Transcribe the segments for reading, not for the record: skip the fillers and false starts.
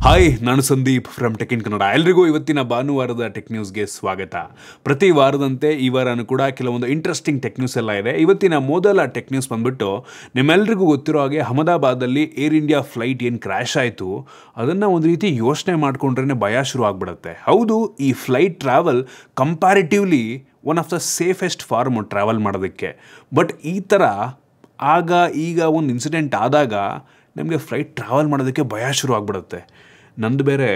Hi, ನಾನು Sandeep from tech in Kannada. ಎಲ್ರಿಗೂ ಇವತ್ತಿನ ಭಾನುವಾರದ ಟೆಕ್ ನ್ಯೂಸ್ಗೆ ಸ್ವಾಗತ. ಪ್ರತಿ ವಾರದಂತೆ ಈ ವಾರನೂ ಕೂಡ ಕೆಲವೊಂದು ಇಂಟ್ರೆಸ್ಟಿಂಗ್ ಟೆಕ್ ನ್ಯೂಸ್ ಎಲ್ಲ ಇದೆ. ಇವತ್ತಿನ ಮೊದಲ ಟೆಕ್ ನ್ಯೂಸ್ ಬಂದ್ಬಿಟ್ಟು ನಿಮ್ಮೆಲ್ರಿಗೂ ಗೊತ್ತಿರೋ ಹಾಗೆ ಅಹಮದಾಬಾದಲ್ಲಿ ಏರ್ ಇಂಡಿಯಾ ಫ್ಲೈಟ್ ಏನು ಕ್ರ್ಯಾಶ್ ಆಯಿತು ಅದನ್ನು ಒಂದು ರೀತಿ ಯೋಚನೆ ಮಾಡಿಕೊಂಡ್ರೆ ಭಯ ಶುರು ಆಗಿಬಿಡುತ್ತೆ. ಹೌದು, ಈ flight travel comparatively one of the safest form travel ಮಾಡೋದಕ್ಕೆ. ಬಟ್ ಈ ಥರ ಈಗ ಒಂದು ಇನ್ಸಿಡೆಂಟ್ ಆದಾಗ ನಮಗೆ ಫ್ಲೈಟ್ ಟ್ರಾವೆಲ್ ಮಾಡೋದಕ್ಕೆ ಭಯ ಶುರು ಆಗಿಬಿಡುತ್ತೆ. ನಂದು ಬೇರೆ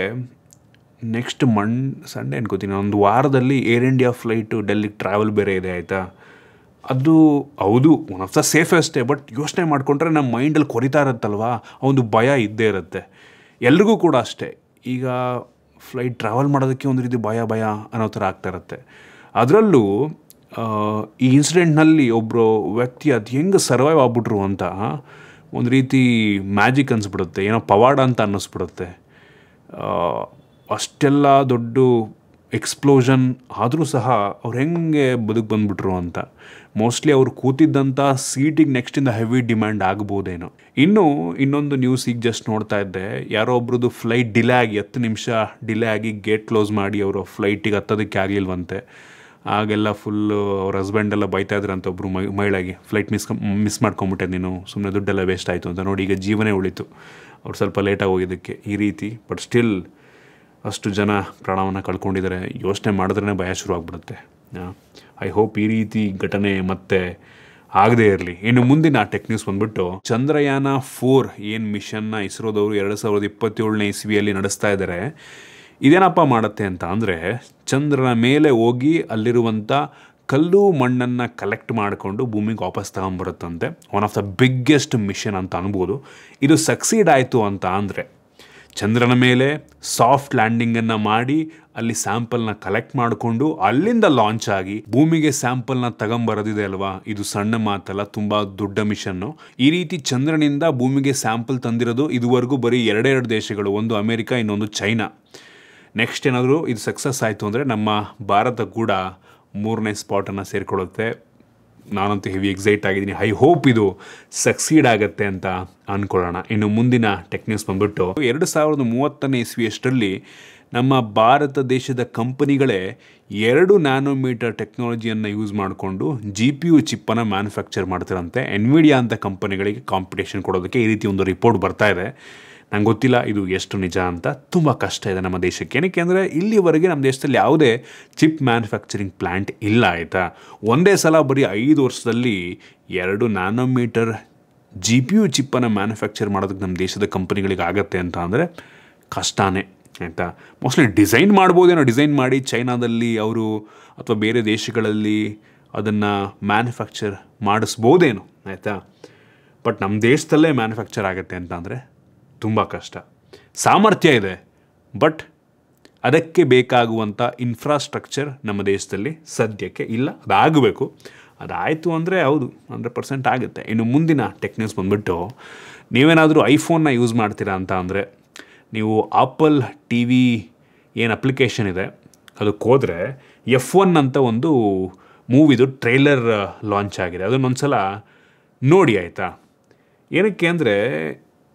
ನೆಕ್ಸ್ಟ್ ಸಂಡೇ ಅನ್ಕೋತೀನಿ, ಒಂದು ವಾರದಲ್ಲಿ ಏರ್ ಇಂಡಿಯಾ ಫ್ಲೈಟು ಡೆಲ್ಲಿಗೆ ಟ್ರಾವೆಲ್ ಬೇರೆ ಇದೆ, ಆಯಿತಾ. ಅದು ಹೌದು ಒನ್ ಆಫ್ ದ ಸೇಫೆಸ್ಟೇ, ಬಟ್ ಯೋಚನೆ ಮಾಡಿಕೊಂಡ್ರೆ ನಮ್ಮ ಮೈಂಡಲ್ಲಿ ಕೊರಿತಾ ಇರುತ್ತಲ್ವ, ಒಂದು ಭಯ ಇದ್ದೇ ಇರುತ್ತೆ. ಎಲ್ರಿಗೂ ಕೂಡ ಅಷ್ಟೇ. ಈಗ ಫ್ಲೈಟ್ ಟ್ರಾವೆಲ್ ಮಾಡೋದಕ್ಕೆ ಒಂದು ರೀತಿ ಭಯ ಅನ್ನೋ ಥರ ಆಗ್ತಾ ಇರುತ್ತೆ. ಅದರಲ್ಲೂ ಈ ಇನ್ಸಿಡೆಂಟ್ನಲ್ಲಿ ಒಬ್ಬರು ವ್ಯಕ್ತಿ ಅದು ಹೆಂಗೆ ಸರ್ವೈವ್ ಆಗ್ಬಿಟ್ರು ಅಂತ ಒಂದು ರೀತಿ ಮ್ಯಾಜಿಕ್ ಅನಿಸ್ಬಿಡುತ್ತೆ, ಏನೋ ಪವಾಡ ಅಂತ ಅನ್ನಿಸ್ಬಿಡುತ್ತೆ. ಅಷ್ಟೆಲ್ಲ ದೊಡ್ಡ ಎಕ್ಸ್ಪ್ಲೋಷನ್ ಆದರೂ ಸಹ ಅವ್ರು ಹೆಂಗೆ ಬದುಕು ಬಂದುಬಿಟ್ರು ಅಂತ. ಮೋಸ್ಟ್ಲಿ ಅವ್ರು ಕೂತಿದ್ದಂಥ ಸೀಟಿಗೆ ನೆಕ್ಸ್ಟಿಂದ ಹೆವಿ ಡಿಮ್ಯಾಂಡ್ ಆಗ್ಬೋದೇನೋ. ಇನ್ನೊಂದು ನ್ಯೂಸ್ ಈಗ ಜಸ್ಟ್ ನೋಡ್ತಾ ಇದ್ದೆ, ಯಾರೋ ಒಬ್ರದ್ದು ಫ್ಲೈಟ್ ಡಿಲೇ ಆಗಿ 10 ನಿಮಿಷ ಡಿಲೇ ಆಗಿ ಗೇಟ್ ಕ್ಲೋಸ್ ಮಾಡಿ ಅವರು ಫ್ಲೈಟಿಗೆ ಹತ್ತೋದಕ್ಕೆ ಆಗಲಿಲ್ವಂತೆ. ಆಗೆಲ್ಲ ಫುಲ್ಲು ಅವ್ರ ಹಸ್ಬೆಂಡೆಲ್ಲ ಬೈತಾ ಇದ್ರಂತ ಒಬ್ಬರು ಮಹಿಳೆಗೆ, ಫ್ಲೈಟ್ ಮಿಸ್ ಮಾಡ್ಕೊಂಬಿಟ್ಟೆ ನೀನು, ಸುಮ್ಮನೆ ದುಡ್ಡೆಲ್ಲ ವೇಸ್ಟ್ ಆಯಿತು ಅಂತ. ನೋಡಿ, ಈಗ ಜೀವನೇ ಉಳಿತು ಅವ್ರು ಸ್ವಲ್ಪ ಲೇಟಾಗಿ ಹೋಗಿದ್ದಕ್ಕೆ ಈ ರೀತಿ. ಬಟ್ ಸ್ಟಿಲ್ ಅಷ್ಟು ಜನ ಪ್ರಾಣವನ್ನು ಕಳ್ಕೊಂಡಿದ್ದಾರೆ. ಯೋಚನೆ ಮಾಡಿದ್ರೇ ಭಯ ಶುರು ಆಗಿಬಿಡುತ್ತೆ. ಐ ಹೋಪ್ ಈ ರೀತಿ ಘಟನೆ ಮತ್ತೆ ಆಗದೇ ಇರಲಿ. ಇನ್ನು ಮುಂದಿನ ಟೆಕ್ ನ್ಯೂಸ್ ಬಂದ್ಬಿಟ್ಟು, ಚಂದ್ರಯಾನ 4 ಏನು ಮಿಷನ್ನ ಇಸ್ರೋದವರು 2027ನೇ ಇಸ್ವಿಯಲ್ಲಿ ನಡೆಸ್ತಾ ಇದ್ದಾರೆ. ಇದೇನಪ್ಪ ಮಾಡುತ್ತೆ ಅಂತ ಅಂದರೆ, ಚಂದ್ರನ ಮೇಲೆ ಹೋಗಿ ಅಲ್ಲಿರುವಂಥ ಕಲ್ಲು ಮಣ್ಣನ್ನು ಕಲೆಕ್ಟ್ ಮಾಡಿಕೊಂಡು ಭೂಮಿಗೆ ವಾಪಸ್ ತಗೊಂಬರುತ್ತಂತೆ. One of the biggest mission ಅಂತ ಅನ್ಬೋದು. ಇದು ಸಕ್ಸೀಡ್ ಆಯಿತು ಅಂತ ಅಂದರೆ, ಚಂದ್ರನ ಮೇಲೆ ಸಾಫ್ಟ್ ಲ್ಯಾಂಡಿಂಗನ್ನು ಮಾಡಿ ಅಲ್ಲಿ ಸ್ಯಾಂಪಲ್ನ ಕಲೆಕ್ಟ್ ಮಾಡಿಕೊಂಡು ಅಲ್ಲಿಂದ ಲಾಂಚ್ ಆಗಿ ಭೂಮಿಗೆ ಸ್ಯಾಂಪಲ್ನ ತಗೊಂಬರೋದಿದೆ ಅಲ್ವಾ, ಇದು ಸಣ್ಣ ಮಾತಲ್ಲ, ತುಂಬ ದೊಡ್ಡ ಮಿಷನ್ನು. ಈ ರೀತಿ ಚಂದ್ರನಿಂದ ಭೂಮಿಗೆ ಸ್ಯಾಂಪಲ್ ತಂದಿರೋದು ಇದುವರೆಗೂ ಬರೀ 2 ದೇಶಗಳು, ಒಂದು ಅಮೇರಿಕಾ, ಇನ್ನೊಂದು ಚೈನಾ. ನೆಕ್ಸ್ಟ್ ಏನಾದರೂ ಇದು ಸಕ್ಸಸ್ ಆಯಿತು ಅಂದರೆ ನಮ್ಮ ಭಾರತ ಕೂಡ 3ನೇ ಸ್ಪಾಟನ್ನು ಸೇರಿಕೊಳ್ಳುತ್ತೆ. ನಾನಂತೂ ಹೆವಿ ಎಕ್ಸೈಟ್ ಆಗಿದ್ದೀನಿ. ಐ ಹೋಪ್ ಇದು ಸಕ್ಸೀಡ್ ಆಗುತ್ತೆ ಅಂತ ಅಂದ್ಕೊಳ್ಳೋಣ. ಇನ್ನು ಮುಂದಿನ ಟೆಕ್ ನ್ಯೂಸ್ ಬಂದ್ಬಿಟ್ಟು, 2030ನೇ ಇಸ್ವಿಯಷ್ಟರಲ್ಲಿ ನಮ್ಮ ಭಾರತ ದೇಶದ ಕಂಪನಿಗಳೇ 2 ನ್ಯಾನೋಮೀಟರ್ ಟೆಕ್ನಾಲಜಿಯನ್ನು ಯೂಸ್ ಮಾಡಿಕೊಂಡು GPU ಚಿಪ್ಪನ್ನು ಮ್ಯಾನುಫ್ಯಾಕ್ಚರ್ ಮಾಡ್ತಾರಂತೆ. ಎನ್ವಿಡಿಯಾ ಅಂತ ಕಂಪನಿಗಳಿಗೆ ಕಾಂಪಿಟೇಷನ್ ಕೊಡೋದಕ್ಕೆ ಈ ರೀತಿ ಒಂದು ರಿಪೋರ್ಟ್ ಬರ್ತಾ ಇದೆ. ನಂಗೆ ಗೊತ್ತಿಲ್ಲ ಇದು ಎಷ್ಟು ನಿಜ ಅಂತ. ತುಂಬ ಕಷ್ಟ ಇದೆ ನಮ್ಮ ದೇಶಕ್ಕೆ. ಏನಕ್ಕೆ ಅಂದರೆ ಇಲ್ಲಿವರೆಗೆ ನಮ್ಮ ದೇಶದಲ್ಲಿ ಯಾವುದೇ ಚಿಪ್ ಮ್ಯಾನುಫ್ಯಾಕ್ಚರಿಂಗ್ ಪ್ಲ್ಯಾಂಟ್ ಇಲ್ಲ, ಆಯಿತಾ. ಒಂದೇ ಸಲ ಬರೀ 5 ವರ್ಷದಲ್ಲಿ 2 ನ್ಯಾನೋಮೀಟರ್ GPU ಚಿಪ್ಪನ್ನು ಮ್ಯಾನುಫ್ಯಾಕ್ಚರ್ ಮಾಡೋದಕ್ಕೆ ನಮ್ಮ ದೇಶದ ಕಂಪನಿಗಳಿಗೆ ಆಗತ್ತೆ ಅಂತ ಅಂದರೆ ಕಷ್ಟನೇ, ಆಯಿತಾ. ಮೋಸ್ಟ್ಲಿ ಡಿಸೈನ್ ಮಾಡ್ಬೋದೇನೋ, ಡಿಸೈನ್ ಮಾಡಿ ಚೈನಾದಲ್ಲಿ ಅವರು ಅಥವಾ ಬೇರೆ ದೇಶಗಳಲ್ಲಿ ಅದನ್ನು ಮ್ಯಾನುಫ್ಯಾಕ್ಚರ್ ಮಾಡಿಸ್ಬೋದೇನೋ, ಆಯಿತಾ. ಬಟ್ ನಮ್ಮ ದೇಶದಲ್ಲೇ ಮ್ಯಾನುಫ್ಯಾಕ್ಚರ್ ಆಗುತ್ತೆ ಅಂತ ಅಂದರೆ ತುಂಬ ಕಷ್ಟ. ಸಾಮರ್ಥ್ಯ ಇದೆ, ಬಟ್ ಅದಕ್ಕೆ ಬೇಕಾಗುವಂಥ ಇನ್ಫ್ರಾಸ್ಟ್ರಕ್ಚರ್ ನಮ್ಮ ದೇಶದಲ್ಲಿ ಸದ್ಯಕ್ಕೆ ಇಲ್ಲ. ಅದಾಗಬೇಕು. ಅದಾಯಿತು ಅಂದರೆ ಹೌದು 100% ಆಗುತ್ತೆ. ಇನ್ನು ಮುಂದಿನ ಟೆಕ್ ನ್ಯೂಸ್ ಬಂದ್ಬಿಟ್ಟು, ನೀವೇನಾದರೂ ಐಫೋನ್ನ ಯೂಸ್ ಮಾಡ್ತೀರಾ ಅಂತ ಅಂದರೆ, ನೀವು ಆಪಲ್ TV ಏನು ಅಪ್ಲಿಕೇಶನ್ ಇದೆ ಅದಕ್ಕೆ ಹೋದರೆ F1 ಅಂತ ಒಂದು ಮೂವಿದು ಟ್ರೈಲರ್ ಲಾಂಚ್ ಆಗಿದೆ. ಅದನ್ನೊಂದು ಸಲ ನೋಡಿ, ಆಯಿತಾ. ಏನಕ್ಕೆ ಅಂದರೆ,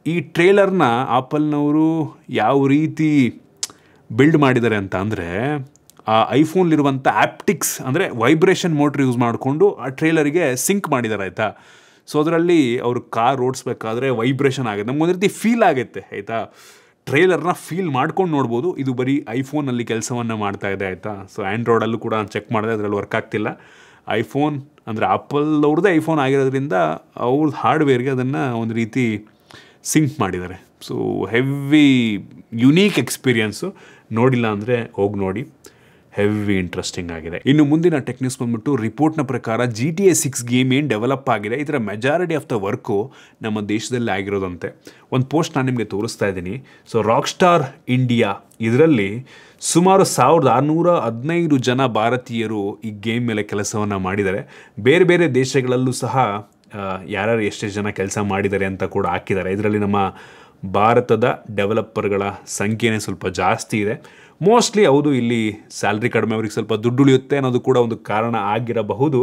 ಈ ಟ್ರೇಲರ್ನ ಆಪಲ್ನವರು ಯಾವ ರೀತಿ ಬಿಲ್ಡ್ ಮಾಡಿದ್ದಾರೆ ಅಂತ ಅಂದರೆ, ಆ ಐಫೋನ್ಲಿರುವಂಥ ಆ್ಯಪ್ಟಿಕ್ಸ್ ಅಂದರೆ ವೈಬ್ರೇಷನ್ ಮೋಟ್ರ್ ಯೂಸ್ ಮಾಡಿಕೊಂಡು ಆ ಟ್ರೇಲರಿಗೆ ಸಿಂಕ್ ಮಾಡಿದ್ದಾರೆ, ಆಯಿತಾ. ಸೊ ಅದರಲ್ಲಿ ಅವರು ಕಾರ್ ಓಡಿಸ್ಬೇಕಾದ್ರೆ ವೈಬ್ರೇಷನ್ ಆಗುತ್ತೆ, ನಮಗೊಂದು ರೀತಿ ಫೀಲ್ ಆಗುತ್ತೆ, ಆಯಿತಾ. ಟ್ರೇಲರ್ನ ಫೀಲ್ ಮಾಡ್ಕೊಂಡು ನೋಡ್ಬೋದು. ಇದು ಬರೀ ಐಫೋನಲ್ಲಿ ಕೆಲಸವನ್ನು ಮಾಡ್ತಾ ಇದೆ, ಆಯಿತಾ. ಸೊ ಆ್ಯಂಡ್ರಾಯ್ಡಲ್ಲೂ ಕೂಡ ಚೆಕ್ ಮಾಡಿದೆ, ಅದರಲ್ಲಿ ವರ್ಕ್ ಆಗ್ತಿಲ್ಲ. ಐಫೋನ್ ಅಂದರೆ ಆಪಲ್ ಅವ್ರದ್ದೇ ಐಫೋನ್ ಆಗಿರೋದ್ರಿಂದ ಅವ್ರದ್ದು ಹಾರ್ಡ್ವೇರ್ಗೆ ಅದನ್ನು ಒಂದು ರೀತಿ ಸಿಂಕ್ ಮಾಡಿದ್ದಾರೆ. So heavy unique experience. ನೋಡಿಲ್ಲ ಅಂದರೆ ಹೋಗಿ ನೋಡಿ, ಹೆವಿ ಇಂಟ್ರೆಸ್ಟಿಂಗ್ ಆಗಿದೆ. ಇನ್ನು ಮುಂದಿನ ಟೆಕ್ ನ್ಯೂಸ್ ಬಂದ್ಬಿಟ್ಟು, ರಿಪೋರ್ಟ್ನ ಪ್ರಕಾರ GTA 6 ಗೇಮ್ ಏನು ಡೆವಲಪ್ ಆಗಿದೆ ಇದರ ಮೆಜಾರಿಟಿ ಆಫ್ ದ ವರ್ಕು ನಮ್ಮ ದೇಶದಲ್ಲಿ ಆಗಿರೋದಂತೆ. ಒಂದು ಪೋಸ್ಟ್ ನಾನು ನಿಮಗೆ ತೋರಿಸ್ತಾ ಇದ್ದೀನಿ. ಸೊ ರಾಕ್ಸ್ಟಾರ್ ಇಂಡಿಯಾ ಇದರಲ್ಲಿ ಸುಮಾರು 1615 ಜನ ಭಾರತೀಯರು ಈ ಗೇಮ್ ಮೇಲೆ ಕೆಲಸವನ್ನು ಮಾಡಿದ್ದಾರೆ. ಬೇರೆ ಬೇರೆ ದೇಶಗಳಲ್ಲೂ ಸಹ ಯಾರ್ಯಾರು ಎಷ್ಟೆಷ್ಟು ಜನ ಕೆಲಸ ಮಾಡಿದ್ದಾರೆ ಅಂತ ಕೂಡ ಹಾಕಿದ್ದಾರೆ. ಇದರಲ್ಲಿ ನಮ್ಮ ಭಾರತದ ಡೆವಲಪರ್ಗಳ ಸಂಖ್ಯೆನೇ ಸ್ವಲ್ಪ ಜಾಸ್ತಿ ಇದೆ. ಮೋಸ್ಟ್ಲಿ ಹೌದು, ಇಲ್ಲಿ ಸ್ಯಾಲ್ರಿ ಕಡಿಮೆ, ಅವ್ರಿಗೆ ಸ್ವಲ್ಪ ದುಡ್ಡು ಉಳಿಯುತ್ತೆ ಅನ್ನೋದು ಕೂಡ ಒಂದು ಕಾರಣ ಆಗಿರಬಹುದು.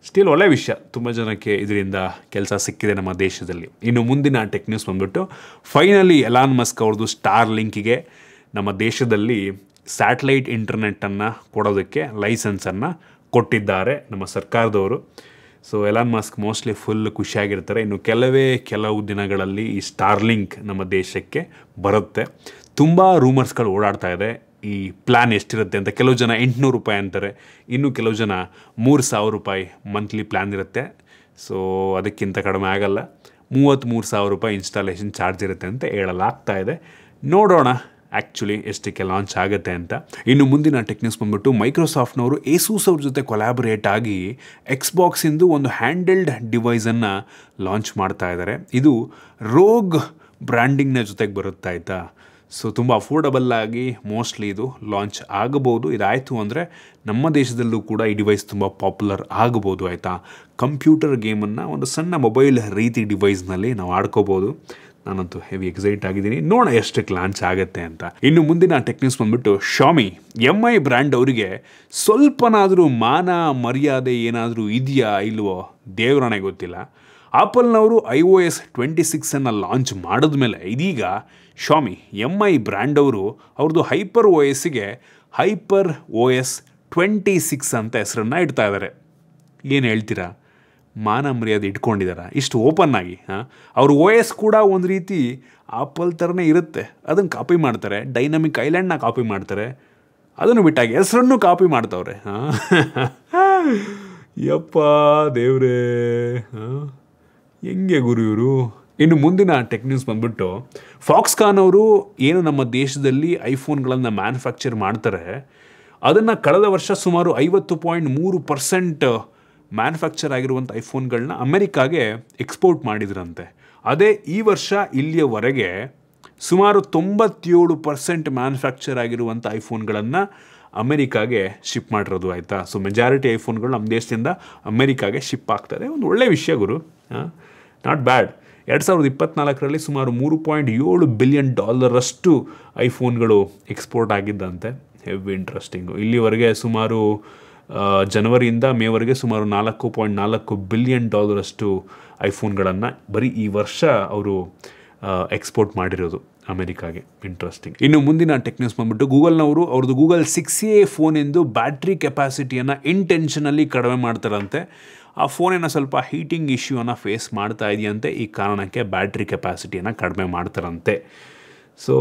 ಸ್ಟಿಲ್ ಒಳ್ಳೆ ವಿಷಯ, ತುಂಬ ಜನಕ್ಕೆ ಇದರಿಂದ ಕೆಲಸ ಸಿಕ್ಕಿದೆ ನಮ್ಮ ದೇಶದಲ್ಲಿ. ಇನ್ನು ಮುಂದಿನ ಟೆಕ್ ನ್ಯೂಸ್ ಬಂದ್ಬಿಟ್ಟು ಫೈನಲಿ ಎಲಾನ್ ಮಸ್ಕ್ ಅವ್ರದ್ದು ಸ್ಟಾರ್ ಲಿಂಕಿಗೆ ನಮ್ಮ ದೇಶದಲ್ಲಿ ಸ್ಯಾಟಲೈಟ್ ಇಂಟರ್ನೆಟ್ಟನ್ನು ಕೊಡೋದಕ್ಕೆ ಲೈಸೆನ್ಸನ್ನು ಕೊಟ್ಟಿದ್ದಾರೆ ನಮ್ಮ ಸರ್ಕಾರದವರು. So Elon Musk mostly full ಖುಷಿಯಾಗಿರ್ತಾರೆ. ಇನ್ನು ಕೆಲವು ದಿನಗಳಲ್ಲಿ ಈ ಸ್ಟಾರ್ಲಿಂಕ್ ನಮ್ಮ ದೇಶಕ್ಕೆ ಬರುತ್ತೆ. ತುಂಬ ರೂಮರ್ಸ್ಗಳು ಓಡಾಡ್ತಾ ಇದೆ ಈ ಪ್ಲ್ಯಾನ್ ಎಷ್ಟಿರುತ್ತೆ ಅಂತ. ಕೆಲವು ಜನ 800 ರೂಪಾಯಿ ಅಂತಾರೆ, ಇನ್ನು ಕೆಲವು ಜನ 3000 ರೂಪಾಯಿ ಮಂತ್ಲಿ ಪ್ಲ್ಯಾನ್ ಇರುತ್ತೆ. ಸೊ ಅದಕ್ಕಿಂತ ಕಡಿಮೆ ಆಗಲ್ಲ, 33,000 ರೂಪಾಯಿ ಇನ್ಸ್ಟಾಲೇಷನ್ ಚಾರ್ಜ್ ಇರುತ್ತೆ ಅಂತ ಹೇಳಲಾಗ್ತಾ ಇದೆ. ನೋಡೋಣ ಆ್ಯಕ್ಚುಲಿ ಎಷ್ಟಕ್ಕೆ ಲಾಂಚ್ ಆಗುತ್ತೆ ಅಂತ. ಇನ್ನು ಮುಂದಿನ ಟೆಕ್ ನ್ಯೂಸ್ ಬಂದ್ಬಿಟ್ಟು ಮೈಕ್ರೋಸಾಫ್ಟ್ನವರು ಏಸೂಸ್ ಅವ್ರ ಜೊತೆ ಕೊಲ್ಯಾಬರೇಟ್ ಆಗಿ ಎಕ್ಸ್ಬಾಕ್ಸಿಂದು ಒಂದು ಹ್ಯಾಂಡಲ್ಡ್ ಡಿವೈಸನ್ನು ಲಾಂಚ್ ಮಾಡ್ತಾ ಇದ್ದಾರೆ. ಇದು ರೋಗ್ ಬ್ರ್ಯಾಂಡಿಂಗ್ನ ಜೊತೆಗೆ ಬರುತ್ತೆ ಆಯಿತಾ. ಸೊ ತುಂಬ ಅಫೋರ್ಡಬಲ್ ಆಗಿ ಮೋಸ್ಟ್ಲಿ ಇದು ಲಾಂಚ್ ಆಗಬಹುದು. ಇದಾಯಿತು ಅಂದರೆ ನಮ್ಮ ದೇಶದಲ್ಲೂ ಕೂಡ ಈ ಡಿವೈಸ್ ತುಂಬ ಪಾಪ್ಯುಲರ್ ಆಗಬಹುದು ಆಯಿತಾ. ಕಂಪ್ಯೂಟರ್ ಗೇಮನ್ನು ಒಂದು ಸಣ್ಣ ಮೊಬೈಲ್ ರೀತಿ ಡಿವೈಸ್ನಲ್ಲಿ ನಾವು ಆಡ್ಕೋಬೋದು. ನಾನಂತೂ ಹೆವಿ ಎಕ್ಸೈಟ್ ಆಗಿದ್ದೀನಿ, ನೋಡೋಣ ಎಷ್ಟಕ್ಕೆ ಲಾಂಚ್ ಆಗುತ್ತೆ ಅಂತ. ಇನ್ನು ಮುಂದಿನ ಟೆಕ್ ನ್ಯೂಸ್ ಬಂದ್ಬಿಟ್ಟು ಶಾಮಿ MI ಬ್ರ್ಯಾಂಡ್ ಅವರಿಗೆ ಸ್ವಲ್ಪನಾದರೂ ಮಾನ ಮರ್ಯಾದೆ ಏನಾದರೂ ಇದೆಯಾ ಇಲ್ವೋ ದೇವರಾಣೆ ಗೊತ್ತಿಲ್ಲ. ಆಪಲ್ನವರು iOS 26 ಲಾಂಚ್ ಮಾಡಿದ್ಮೇಲೆ ಇದೀಗ ಶಾಮಿ MI ಬ್ರ್ಯಾಂಡ್ ಅವರು ಅವ್ರದ್ದು ಹೈಪರ್ OSಗೆ ಹೈಪರ್ OS 26 ಅಂತ ಹೆಸರನ್ನು ಇಡ್ತಾ ಇದ್ದಾರೆ. ಏನು ಹೇಳ್ತೀರಾ, ಮಾನ ಮರ್ಯಾದೆ ಇಟ್ಕೊಂಡಿದ್ದಾರೆ ಇಷ್ಟು ಓಪನ್ ಆಗಿ. ಅವ್ರ OS ಕೂಡ ಒಂದು ರೀತಿ ಆಪಲ್ ಥರನೇ ಇರುತ್ತೆ, ಅದನ್ನು ಕಾಪಿ ಮಾಡ್ತಾರೆ. ಡೈನಮಿಕ್ ಐಲ್ಯಾಂಡ್ನ ಕಾಪಿ ಮಾಡ್ತಾರೆ, ಅದನ್ನು ಬಿಟ್ಟಾಗಿ ಹೆಸರನ್ನು ಕಾಪಿ ಮಾಡ್ತವ್ರೆ. ಯಪ್ಪ ದೇವ್ರೇ, ಹೆಂಗೆ ಗುರು ಇವರು. ಇನ್ನು ಮುಂದಿನ ಟೆಕ್ ನ್ಯೂಸ್ ಬಂದ್ಬಿಟ್ಟು ಫಾಕ್ಸ್ಕಾನ್ ಅವರು ಏನು ನಮ್ಮ ದೇಶದಲ್ಲಿ ಐಫೋನ್ಗಳನ್ನು ಮ್ಯಾನುಫ್ಯಾಕ್ಚರ್ ಮಾಡ್ತಾರೆ, ಅದನ್ನು ಕಳೆದ ವರ್ಷ ಸುಮಾರು 50.3% ಮ್ಯಾನುಫ್ಯಾಕ್ಚರ್ ಆಗಿರುವಂಥ ಐಫೋನ್ಗಳನ್ನ ಅಮೆರಿಕಾಗೆ ಎಕ್ಸ್ಪೋರ್ಟ್ ಮಾಡಿದ್ರಂತೆ. ಅದೇ ಈ ವರ್ಷ ಇಲ್ಲಿಯವರೆಗೆ ಸುಮಾರು 97% ಮ್ಯಾನುಫ್ಯಾಕ್ಚರ್ ಆಗಿರುವಂಥ ಐಫೋನ್ಗಳನ್ನು ಅಮೆರಿಕಾಗೆ ಶಿಪ್ ಮಾಡಿರೋದು ಆಯಿತಾ. ಸೊ ಮೆಜಾರಿಟಿ ಐಫೋನ್ಗಳು ನಮ್ಮ ದೇಶದಿಂದ ಅಮೆರಿಕಾಗೆ ಶಿಪ್ ಆಗ್ತದೆ. ಒಂದು ಒಳ್ಳೆಯ ವಿಷಯ ಗುರು, ನಾಟ್ ಬ್ಯಾಡ್. 2024ರಲ್ಲಿ ಸುಮಾರು $3.7 ಬಿಲಿಯನ್ ಐಫೋನ್ಗಳು ಎಕ್ಸ್ಪೋರ್ಟ್ ಆಗಿದ್ದಂತೆ. Heavy interesting. ಇಲ್ಲಿವರೆಗೆ ಸುಮಾರು ಜನವರಿಯಿಂದ ಮೇವರೆಗೆ ಸುಮಾರು $4.4 ಬಿಲಿಯನ್ ಐಫೋನ್ಗಳನ್ನು ಬರೀ ಈ ವರ್ಷ ಅವರು ಎಕ್ಸ್ಪೋರ್ಟ್ ಮಾಡಿರೋದು ಅಮೆರಿಕಾಗೆ. ಇಂಟ್ರೆಸ್ಟಿಂಗ್. ಇನ್ನು ಮುಂದಿನ ಟೆಕ್ ನ್ಯೂಸ್ ಬಂದ್ಬಿಟ್ಟು ಗೂಗಲ್ನವರು ಅವ್ರದ್ದು Google 6a ಫೋನಿಂದು ಬ್ಯಾಟ್ರಿ ಕೆಪಾಸಿಟಿಯನ್ನು ಇಂಟೆನ್ಷನಲ್ಲಿ ಕಡಿಮೆ ಮಾಡ್ತಾರಂತೆ. ಆ ಫೋನೇನೋ ಸ್ವಲ್ಪ ಹೀಟಿಂಗ್ ಇಶ್ಯೂವನ್ನು ಫೇಸ್ ಮಾಡ್ತಾ ಇದೆಯಂತೆ, ಈ ಕಾರಣಕ್ಕೆ ಬ್ಯಾಟ್ರಿ ಕೆಪಾಸಿಟಿಯನ್ನು ಕಡಿಮೆ ಮಾಡ್ತಾರಂತೆ. ಸೊ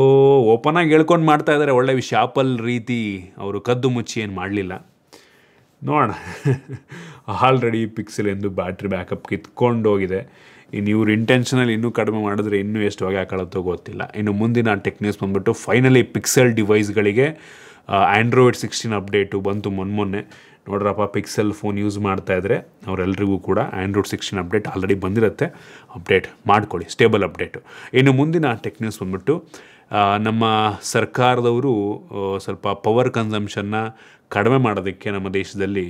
ಓಪನ್ ಆಗಿ ಹೇಳ್ಕೊಂಡು ಮಾಡ್ತಾ ಇದ್ದಾರೆ, ಒಳ್ಳೆ ವಿಷಯ. ಆಪಲ್ ರೀತಿ ಅವರು ಕದ್ದು ಮುಚ್ಚಿ ಏನು ಮಾಡಲಿಲ್ಲ. ನೋಡೋಣ. ಆಲ್ರೆಡಿ ಪಿಕ್ಸೆಲ್ ಎಂದು ಬ್ಯಾಟ್ರಿ ಬ್ಯಾಕಪ್ ಕಿತ್ಕೊಂಡು ಹೋಗಿದೆ. ಇನ್ನು ಇವ್ರು ಇಂಟೆನ್ಷನಲ್ಲಿ ಇನ್ನೂ ಕಡಿಮೆ ಮಾಡಿದ್ರೆ ಇನ್ನೂ ಎಷ್ಟು ಹೊಗೆ ಹಾಕೊಳ್ಳುತ್ತೋ ಗೊತ್ತಿಲ್ಲ. ಇನ್ನು ಮುಂದಿನ ಟೆಕ್ ನ್ಯೂಸ್ ಬಂದ್ಬಿಟ್ಟು ಫೈನಲಿ ಪಿಕ್ಸೆಲ್ ಡಿವೈಸ್ಗಳಿಗೆ ಆ್ಯಂಡ್ರಾಯ್ಡ್ 16 ಅಪ್ಡೇಟು ಬಂತು ಮೊನ್ನೆ. ನೋಡ್ರಪ್ಪ, ಪಿಕ್ಸೆಲ್ ಫೋನ್ ಯೂಸ್ ಮಾಡ್ತಾಯಿದ್ರೆ ಅವರೆಲ್ಲರಿಗೂ ಕೂಡ ಆ್ಯಂಡ್ರಾಯ್ಡ್ 16 ಅಪ್ಡೇಟ್ ಆಲ್ರೆಡಿ ಬಂದಿರುತ್ತೆ. ಅಪ್ಡೇಟ್ ಮಾಡ್ಕೊಳ್ಳಿ, ಸ್ಟೇಬಲ್ ಅಪ್ಡೇಟು. ಇನ್ನು ಮುಂದಿನ ಟೆಕ್ ನ್ಯೂಸ್ ಬಂದ್ಬಿಟ್ಟು ನಮ್ಮ ಸರ್ಕಾರದವರು ಸ್ವಲ್ಪ ಪವರ್ ಕನ್ಸಂಪ್ಷನ್ನ ಕಡಿಮೆ ಮಾಡೋದಕ್ಕೆ ನಮ್ಮ ದೇಶದಲ್ಲಿ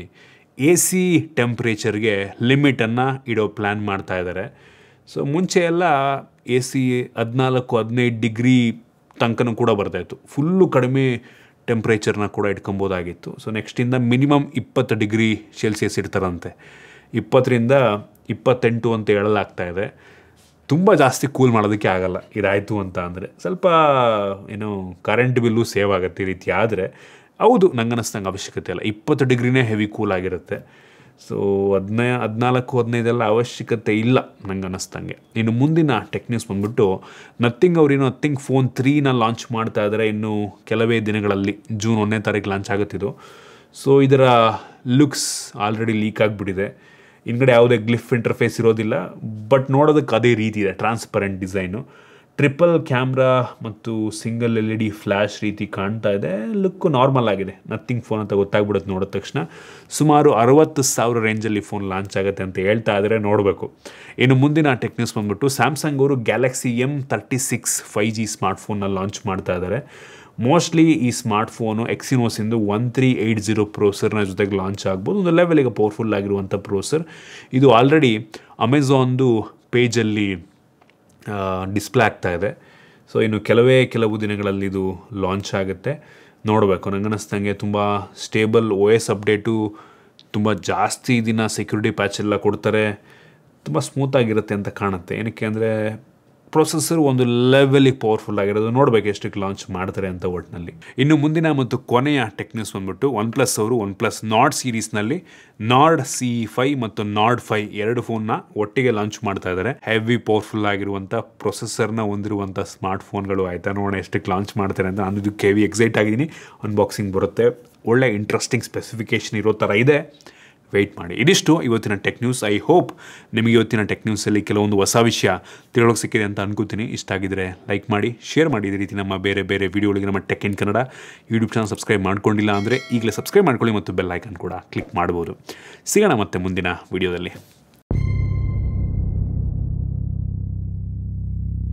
AC ಟೆಂಪ್ರೇಚರ್ಗೆ ಲಿಮಿಟನ್ನು ಇಡೋ ಪ್ಲ್ಯಾನ್ ಮಾಡ್ತಾ ಇದ್ದಾರೆ. ಸೊ ಮುಂಚೆ ಎಲ್ಲ AC 14-15 ಡಿಗ್ರಿ ತನಕನೂ ಕೂಡ ಬರ್ತಾಯಿತ್ತು, ಫುಲ್ಲು ಕಡಿಮೆ ಟೆಂಪ್ರೇಚರ್ನ ಕೂಡ ಇಟ್ಕೊಬೋದಾಗಿತ್ತು. ಸೊ ನೆಕ್ಸ್ಟಿಂದ ಮಿನಿಮಮ್ 20 ಡಿಗ್ರಿ ಸೆಲ್ಸಿಯಸ್ ಇಡ್ತಾರಂತೆ, 20ರಿಂದ 28 ಅಂತ ಹೇಳಲಾಗ್ತಾ ಇದೆ. ತುಂಬ ಜಾಸ್ತಿ ಕೂಲ್ ಮಾಡೋದಕ್ಕೆ ಆಗಲ್ಲ ಇದಾಯಿತು ಅಂತ ಅಂದರೆ. ಸ್ವಲ್ಪ ಏನು ಕರೆಂಟ್ ಬಿಲ್ಲು ಸೇವ್ ಆಗುತ್ತೆ ಈ ರೀತಿ ಆದರೆ. ಹೌದು, ನಂಗೆ ಅನ್ನಿಸ್ದಂಗೆ ಅವಶ್ಯಕತೆ ಇಲ್ಲ, 20 ಡಿಗ್ರಿನೇ ಹೆವಿ ಕೂಲ್ ಆಗಿರುತ್ತೆ. ಸೊ 14-15 ಅವಶ್ಯಕತೆ ಇಲ್ಲ ನಂಗೆ ಅನ್ನಿಸ್ದಂಗೆ. ಇನ್ನು ಮುಂದಿನ ಟೆಕ್ ನ್ಯೂಸ್ ಬಂದ್ಬಿಟ್ಟು ನಥಿಂಗ್ ಅವ್ರೇನೋ ನಥಿಂಗ್ ಫೋನ್ 3ನ ಲಾಂಚ್ ಮಾಡ್ತಾ ಇದ್ದಾರೆ. ಇನ್ನು ಕೆಲವೇ ದಿನಗಳಲ್ಲಿ ಜೂನ್ 1ನೇ ತಾರೀಕು ಲಾಂಚ್ ಆಗುತ್ತಿದ್ದು. ಸೊ ಇದರ ಲುಕ್ಸ್ ಆಲ್ರೆಡಿ ಲೀಕ್ ಆಗಿಬಿಟ್ಟಿದೆ. ಹಿಂದ್ಗಡೆ ಯಾವುದೇ ಗ್ಲಿಫ್ ಇಂಟರ್ಫೇಸ್ ಇರೋದಿಲ್ಲ, ಬಟ್ ನೋಡೋದಕ್ಕೆ ಅದೇ ರೀತಿ ಇದೆ, ಟ್ರಾನ್ಸ್ಪರೆಂಟ್ ಡಿಸೈನು. ಟ್ರಿಪಲ್ ಕ್ಯಾಮ್ರಾ ಮತ್ತು ಸಿಂಗಲ್ LED ಫ್ಲ್ಯಾಶ್ ರೀತಿ ಕಾಣ್ತಾ ಇದೆ. ಲುಕ್ಕು ನಾರ್ಮಲ್ ಆಗಿದೆ, ನಥಿಂಗ್ ಫೋನ್ ಅಂತ ಗೊತ್ತಾಗ್ಬಿಡುತ್ತೆ ನೋಡಿದ ತಕ್ಷಣ. ಸುಮಾರು 60,000 ರೇಂಜಲ್ಲಿ ಫೋನ್ ಲಾಂಚ್ ಆಗುತ್ತೆ ಅಂತ ಹೇಳ್ತಾ ಇದ್ದಾರೆ, ನೋಡಬೇಕು. ಇನ್ನು ಮುಂದಿನ ಟೆಕ್ ನ್ಯೂಸ್ ಬಂದ್ಬಿಟ್ಟು ಸ್ಯಾಮ್ಸಂಗ್ ಅವರು ಗ್ಯಾಲಕ್ಸಿ M36 5G ಸ್ಮಾರ್ಟ್ಫೋನ್ನ ಲಾಂಚ್ ಮಾಡ್ತಾ ಇದ್ದಾರೆ. ಮೋಸ್ಟ್ಲಿ ಈ ಸ್ಮಾರ್ಟ್ಫೋನು ಎಕ್ಸಿನೋಸಿಂದು 1380 ಪ್ರೋಸರ್ನ ಜೊತೆಗೆ ಲಾಂಚ್ ಆಗ್ಬೋದು. ಒಂದು ಲೆವೆಲಿಗೆ ಪವರ್ಫುಲ್ ಆಗಿರುವಂಥ ಪ್ರೋಸರ್ ಇದು. ಆಲ್ರೆಡಿ ಅಮೆಝಾನ್ದು ಪೇಜಲ್ಲಿ ಡಿಸ್ಪ್ಲೇ ಆಗ್ತಾ ಇದೆ. ಸೊ ಇನ್ನು ಕೆಲವು ದಿನಗಳಲ್ಲಿ ಇದು ಲಾಂಚ್ ಆಗುತ್ತೆ, ನೋಡಬೇಕು. ನನಗೆ ಅನ್ನಿಸ್ದಂಗೆ ತುಂಬ ಸ್ಟೇಬಲ್ OS ಅಪ್ಡೇಟು ತುಂಬ ಜಾಸ್ತಿ ದಿನ ಸೆಕ್ಯೂರಿಟಿ ಪ್ಯಾಚ್ ಎಲ್ಲ ಕೊಡ್ತಾರೆ, ತುಂಬ ಸ್ಮೂತಾಗಿರುತ್ತೆ ಅಂತ ಕಾಣುತ್ತೆ. ಏನಕ್ಕೆ ಅಂದರೆ ಪ್ರೊಸೆಸರ್ ಒಂದು ಲೆವೆಲಿಗೆ ಪವರ್ಫುಲ್ ಆಗಿರೋದು. ನೋಡಬೇಕು ಎಷ್ಟಕ್ಕೆ ಲಾಂಚ್ ಮಾಡ್ತಾರೆ ಅಂತ ಒಟ್ಟಿನಲ್ಲಿ. ಇನ್ನು ಮುಂದಿನ ಮತ್ತು ಕೊನೆಯ ಟೆಕ್ ನ್ಯೂಸ್ ಬಂದ್ಬಿಟ್ಟು OnePlus ಅವರು OnePlus Nord ಸೀರೀಸ್ನಲ್ಲಿ Nord CE5 ಮತ್ತು Nord 5 ಎರಡು ಫೋನ್ನ ಒಟ್ಟಿಗೆ ಲಾಂಚ್ ಮಾಡ್ತಾ ಇದ್ದಾರೆ. ಹೆವಿ ಪವರ್ಫುಲ್ ಆಗಿರುವಂಥ ಪ್ರೊಸೆಸರ್ನ ಹೊಂದಿರುವಂಥ ಸ್ಮಾರ್ಟ್ ಫೋನ್ಗಳು. ಆಯಿತಾ, ನೋಡೋಣ ಎಷ್ಟಕ್ಕೆ ಲಾಂಚ್ ಮಾಡ್ತಾರೆ ಅಂತ. ನಾನು ಇದಕ್ಕೆ ಹೆವಿ ಎಕ್ಸೈಟ್ ಆಗಿದ್ದೀನಿ. ಅನ್ಬಾಕ್ಸಿಂಗ್ ಬರುತ್ತೆ, ಒಳ್ಳೆ ಇಂಟ್ರೆಸ್ಟಿಂಗ್ ಸ್ಪೆಸಿಫಿಕೇಶನ್ ಇರೋ ಥರ ಇದೆ. ವೆಯ್ಟ್ ಮಾಡಿ. ಇದಿಷ್ಟು ಇವತ್ತಿನ ಟೆಕ್ ನ್ಯೂಸ್. ಐ ಹೋಪ್ ನಿಮಗೆ ಇವತ್ತಿನ ಟೆಕ್ ನ್ಯೂಸಲ್ಲಿ ಕೆಲವೊಂದು ಹೊಸ ವಿಷಯ ತಿಳೋಕೆ ಸಿಕ್ಕಿದೆ ಅಂತ ಅನ್ಕೋತೀನಿ. ಇಷ್ಟ ಆಗಿದ್ರೆ ಲೈಕ್ ಮಾಡಿ, ಶೇರ್ ಮಾಡಿ. ಇದೇ ರೀತಿ ನಮ್ಮ ಬೇರೆ ಬೇರೆ ವಿಡಿಯೋಗಳಿಗೆ ನಮ್ಮ tech in Kannada YouTube channel subscribe ಮಾಡ್ಕೊಂಡಿಲ್ಲ ಅಂದರೆ ಈಗಲೇ ಸಬ್ಸ್ಕ್ರೈಬ್ ಮಾಡ್ಕೊಳ್ಳಿ ಮತ್ತು ಬೆಲ್ ಐಕನ್ ಕೂಡ ಕ್ಲಿಕ್ ಮಾಡ್ಬೋದು. ಸಿಗೋಣ ಮತ್ತೆ ಮುಂದಿನ ವಿಡಿಯೋದಲ್ಲಿ.